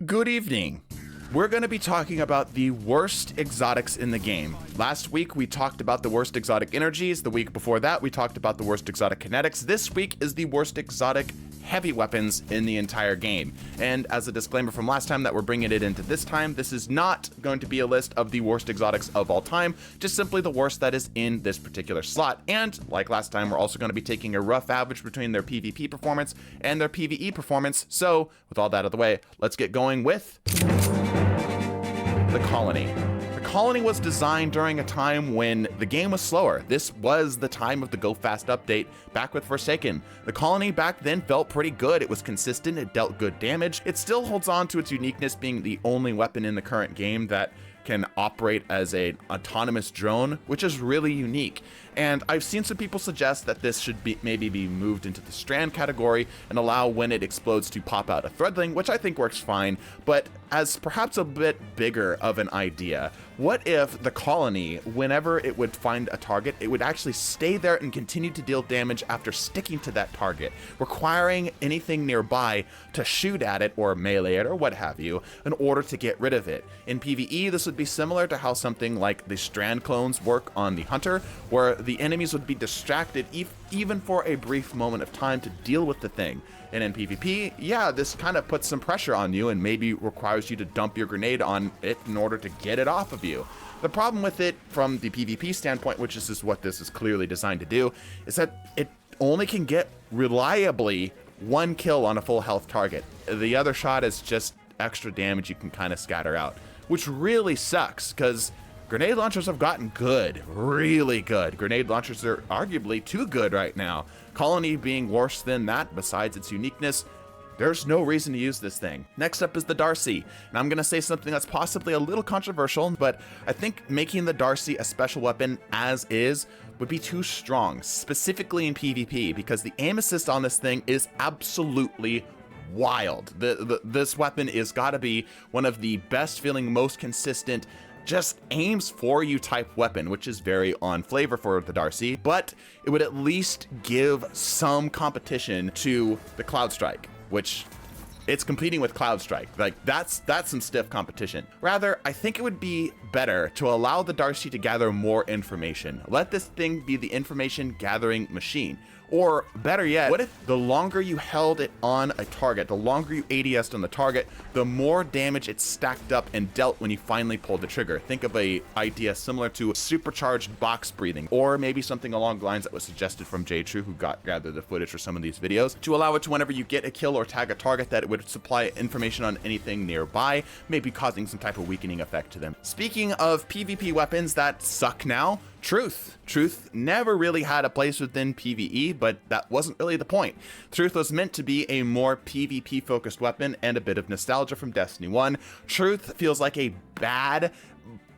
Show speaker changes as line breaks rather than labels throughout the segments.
Good evening. We're going to be talking about the worst exotics in the game. Last week we talked about the worst exotic energies. The week before that we talked about the worst exotic kinetics. This week is the worst exotic heavy weapons in the entire game. And as a disclaimer from last time that we're bringing it into this time, this is not going to be a list of the worst exotics of all time, just simply the worst that is in this particular slot. And like last time, we're also going to be taking a rough average between their PvP performance and their PvE performance. So with all that out of the way, let's get going with the Colony. The Colony was designed during a time when the game was slower. This was the time of the Go Fast update back with Forsaken. The Colony back then felt pretty good. It was consistent, it dealt good damage. It still holds on to its uniqueness, being the only weapon in the current game that can operate as an autonomous drone, which is really unique. And I've seen some people suggest that this should maybe be moved into the Strand category and allow when it explodes to pop out a threadling, which I think works fine, but as perhaps a bit bigger of an idea, what if the Colony, whenever it would find a target, it would actually stay there and continue to deal damage after sticking to that target, requiring anything nearby to shoot at it or melee it or what have you in order to get rid of it. In PvE, this would be similar to how something like the Strand clones work on the Hunter, where the enemies would be distracted even for a brief moment of time to deal with the thing. And in PvP, yeah, this kind of puts some pressure on you and maybe requires you to dump your grenade on it in order to get it off of you. The problem with it from the PvP standpoint, which is what this is clearly designed to do, is that it only can get reliably one kill on a full health target. The other shot is just extra damage you can kind of scatter out, which really sucks because grenade launchers have gotten good, really good. Grenade launchers are arguably too good right now. Colony being worse than that, besides its uniqueness, there's no reason to use this thing. Next up is the DARCI, and I'm gonna say something that's possibly a little controversial, but I think making the DARCI a special weapon as is would be too strong, specifically in PvP, because the aim assist on this thing is absolutely wild. This weapon is gotta be one of the best feeling, most consistent, just aims for you type weapon, which is very on flavor for the DARCI, but it would at least give some competition to the Cloud Strike, which it's competing with Cloud Strike. Like that's some stiff competition. Rather, I think it would be better to allow the DARCI to gather more information. Let this thing be the information gathering machine. Or better yet, what if the longer you held it on a target, the longer you ADS'd on the target, the more damage it stacked up and dealt when you finally pulled the trigger? Think of a idea similar to supercharged box breathing, or maybe something along the lines that was suggested from J-True, who gathered the footage for some of these videos, to allow it to, whenever you get a kill or tag a target, that it would supply information on anything nearby, maybe causing some type of weakening effect to them. Speaking of PvP weapons that suck now, Truth. Truth never really had a place within PvE, but that wasn't really the point. Truth was meant to be a more PvP focused weapon and a bit of nostalgia from Destiny 1. Truth feels like a bad,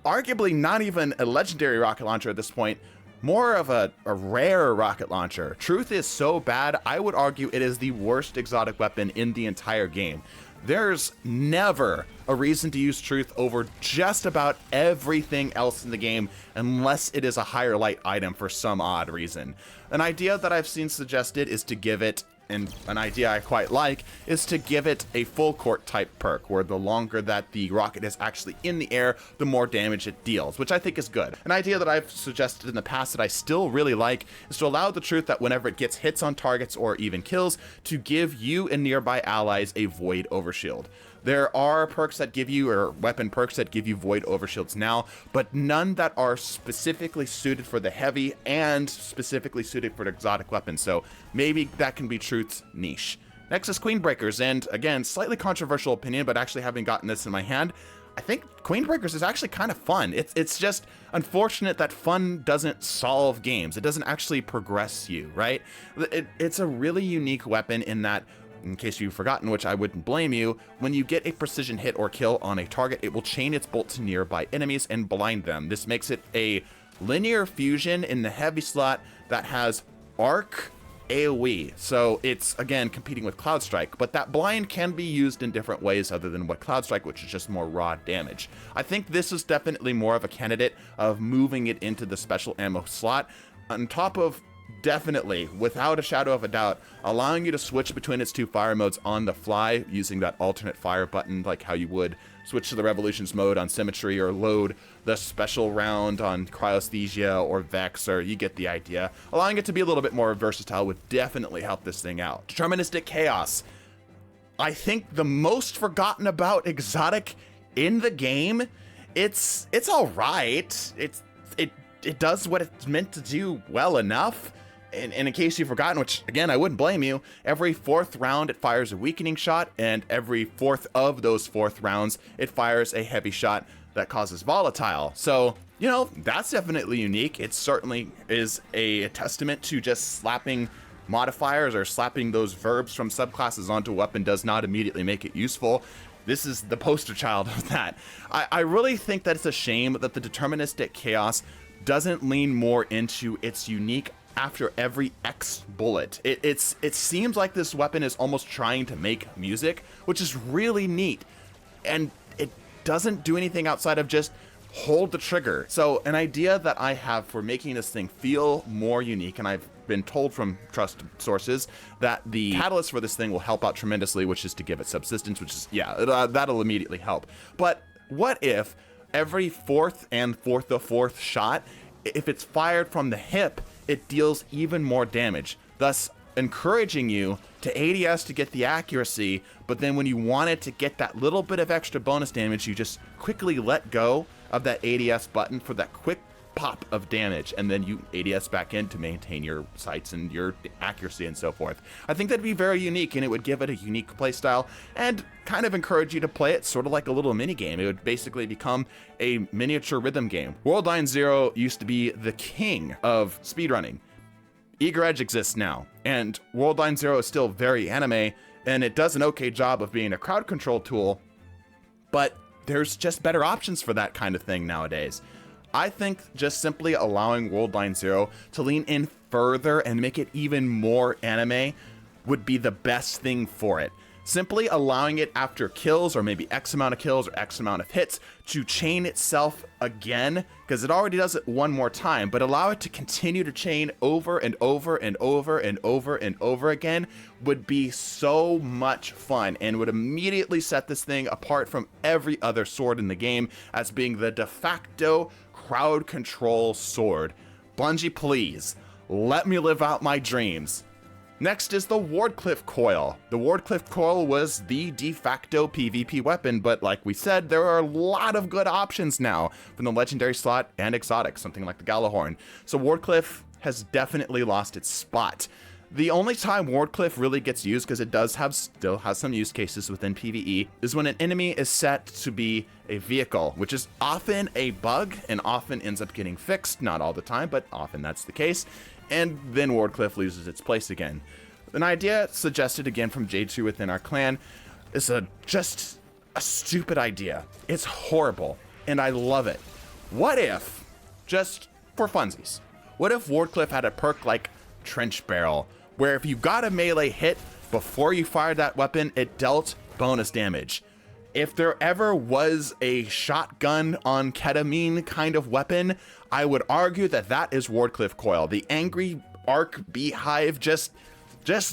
arguably not even a legendary rocket launcher at this point, more of a rare rocket launcher. Truth is so bad, I would argue it is the worst exotic weapon in the entire game. There's never a reason to use Truth over just about everything else in the game unless it is a higher light item for some odd reason. An idea that I've seen suggested is to give it, and an idea I quite like, is to give it a full court type perk, where the longer that the rocket is actually in the air, the more damage it deals, which I think is good. An idea that I've suggested in the past that I still really like is to allow the Truth that whenever it gets hits on targets or even kills, to give you and nearby allies a void overshield. There are perks that give you, or weapon perks that give you void overshields now, but none that are specifically suited for the heavy and specifically suited for the exotic weapons, so maybe that can be Truth's niche. Next is Queenbreakers, and again, slightly controversial opinion, but actually having gotten this in my hand, I think Queenbreakers is actually kind of fun. It's just unfortunate that fun doesn't solve games. It doesn't actually progress you, right? It's a really unique weapon in that, in case you've forgotten, which I wouldn't blame you, when you get a precision hit or kill on a target, it will chain its bolt to nearby enemies and blind them. This makes it a linear fusion in the heavy slot that has arc AoE, so it's again competing with Cloud Strike, but that blind can be used in different ways other than what Cloud Strike, which is just more raw damage. I think this is definitely more of a candidate of moving it into the special ammo slot, on top of definitely, without a shadow of a doubt, allowing you to switch between its two fire modes on the fly using that alternate fire button, like how you would switch to the Revolutions mode on Symmetry or load the special round on Cryosthesia or Vex, or you get the idea. Allowing it to be a little bit more versatile would definitely help this thing out. Deterministic Chaos. I think the most forgotten about exotic in the game. It's all right. It does what it's meant to do well enough. And in case you've forgotten, which again, I wouldn't blame you, every fourth round it fires a weakening shot, and every fourth of those fourth rounds it fires a heavy shot that causes volatile. So, you know, that's definitely unique. It certainly is a testament to just slapping modifiers or slapping those verbs from subclasses onto a weapon does not immediately make it useful. This is the poster child of that. I really think that it's a shame that the Deterministic Chaos doesn't lean more into its unique after every X bullet. It seems like this weapon is almost trying to make music, which is really neat. And it doesn't do anything outside of just hold the trigger. So an idea that I have for making this thing feel more unique, and I've been told from trusted sources that the catalyst for this thing will help out tremendously, which is to give it subsistence, which is, yeah, that'll immediately help. But what if every fourth and fourth shot, if it's fired from the hip, it deals even more damage, thus encouraging you to ADS to get the accuracy, but then when you want it to get that little bit of extra bonus damage, you just quickly let go of that ADS button for that quick pop of damage, and then you ADS back in to maintain your sights and your accuracy and so forth. I think that'd be very unique, and it would give it a unique playstyle and kind of encourage you to play it sort of like a little mini game. It would basically become a miniature rhythm game. Worldline Zero used to be the king of speedrunning. Eager Edge exists now, and Worldline Zero is still very anime, and it does an okay job of being a crowd control tool, but there's just better options for that kind of thing nowadays. I think just simply allowing Worldline Zero to lean in further and make it even more anime would be the best thing for it. Simply allowing it after kills, or maybe X amount of kills or X amount of hits, to chain itself again, because it already does it one more time, but allow it to continue to chain over and over and over and over and over again would be so much fun, and would immediately set this thing apart from every other sword in the game as being the de facto crowd control sword. Bungie, please, let me live out my dreams. Next is the Wardcliff Coil. The Wardcliff Coil was the de facto PvP weapon, but like we said, there are a lot of good options now from the legendary slot and exotic, something like the Galahorn. So Wardcliff has definitely lost its spot. The only time Wardcliff really gets used, because it does still has some use cases within PvE, is when an enemy is set to be a vehicle, which is often a bug and often ends up getting fixed. Not all the time, but often that's the case. And then Wardcliff loses its place again. An idea suggested again from J2 within our clan is just a stupid idea. It's horrible, and I love it. What if, just for funsies, what if Wardcliff had a perk like Trench Barrel, where if you got a melee hit before you fired that weapon, it dealt bonus damage? If there ever was a shotgun on ketamine kind of weapon, I would argue that that is Wardcliff Coil. The angry arc beehive, just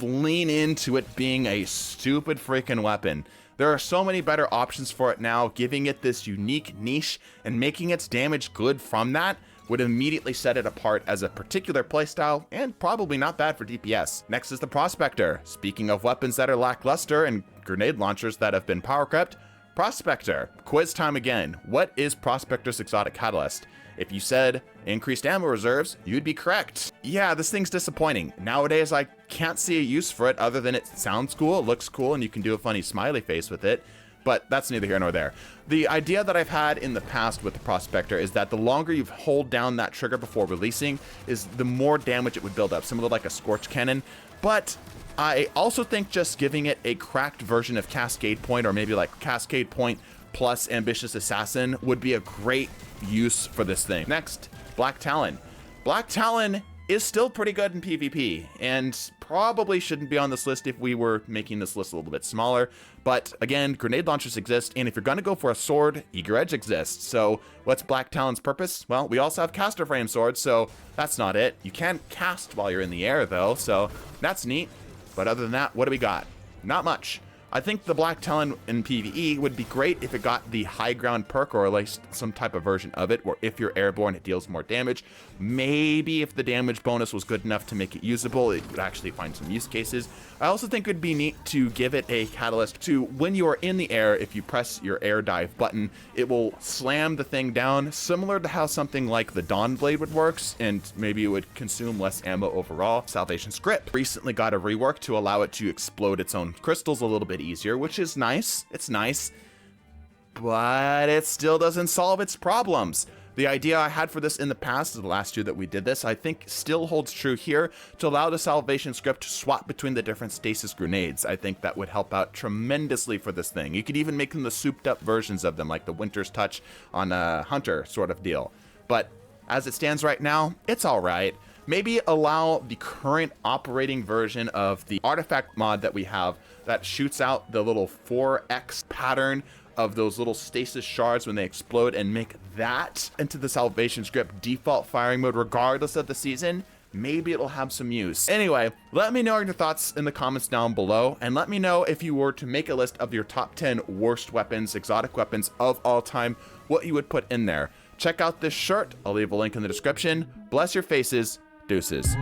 lean into it being a stupid freaking weapon. There are so many better options for it now. Giving it this unique niche and making its damage good from that would immediately set it apart as a particular playstyle, and probably not bad for DPS. Next is the Prospector. Speaking of weapons that are lackluster and grenade launchers that have been power crept, Prospector. Quiz time again. What is Prospector's exotic catalyst? If you said increased ammo reserves, you'd be correct. Yeah, this thing's disappointing. Nowadays, I can't see a use for it other than it sounds cool, it looks cool, and you can do a funny smiley face with it. But that's neither here nor there. The idea that I've had in the past with the Prospector is that the longer you hold down that trigger before releasing, is the more damage it would build up, similar to like a Scorch Cannon. But I also think just giving it a cracked version of Cascade Point, or maybe like Cascade Point plus Ambitious Assassin, would be a great use for this thing. Next, Black Talon. Black Talon is still pretty good in PvP, and probably shouldn't be on this list if we were making this list a little bit smaller. But again, grenade launchers exist, and if you're gonna go for a sword, Eager Edge exists. So what's Black Talon's purpose? Well, we also have caster frame swords, so that's not it. You can cast while you're in the air though, so that's neat. But other than that, what do we got? Not much. I think the Black Talon in PvE would be great if it got the high ground perk, or at least some type of version of it, where if you're airborne, it deals more damage. Maybe if the damage bonus was good enough to make it usable, it would actually find some use cases. I also think it would be neat to give it a catalyst to when you are in the air, if you press your air dive button, it will slam the thing down, similar to how something like the Dawn Blade would work, and maybe it would consume less ammo overall. Salvation Script recently got a rework to allow it to explode its own crystals a little bit easier, which is nice. It's nice, but it still doesn't solve its problems. The idea I had for this in the past, the last year that we did this, I think still holds true here, to allow the Salvation Script to swap between the different stasis grenades. I think that would help out tremendously for this thing. You could even make them the souped up versions of them, like the Winter's Touch on a Hunter sort of deal. But as it stands right now, it's all right. Maybe allow the current operating version of the artifact mod that we have that shoots out the little 4x pattern of those little stasis shards when they explode, and make that into the Salvation Script default firing mode regardless of the season. Maybe it'll have some use. Anyway, let me know your thoughts in the comments down below, and let me know if you were to make a list of your top 10 worst weapons, exotic weapons of all time, what you would put in there. Check out this shirt. I'll leave a link in the description. Bless your faces. Deuces.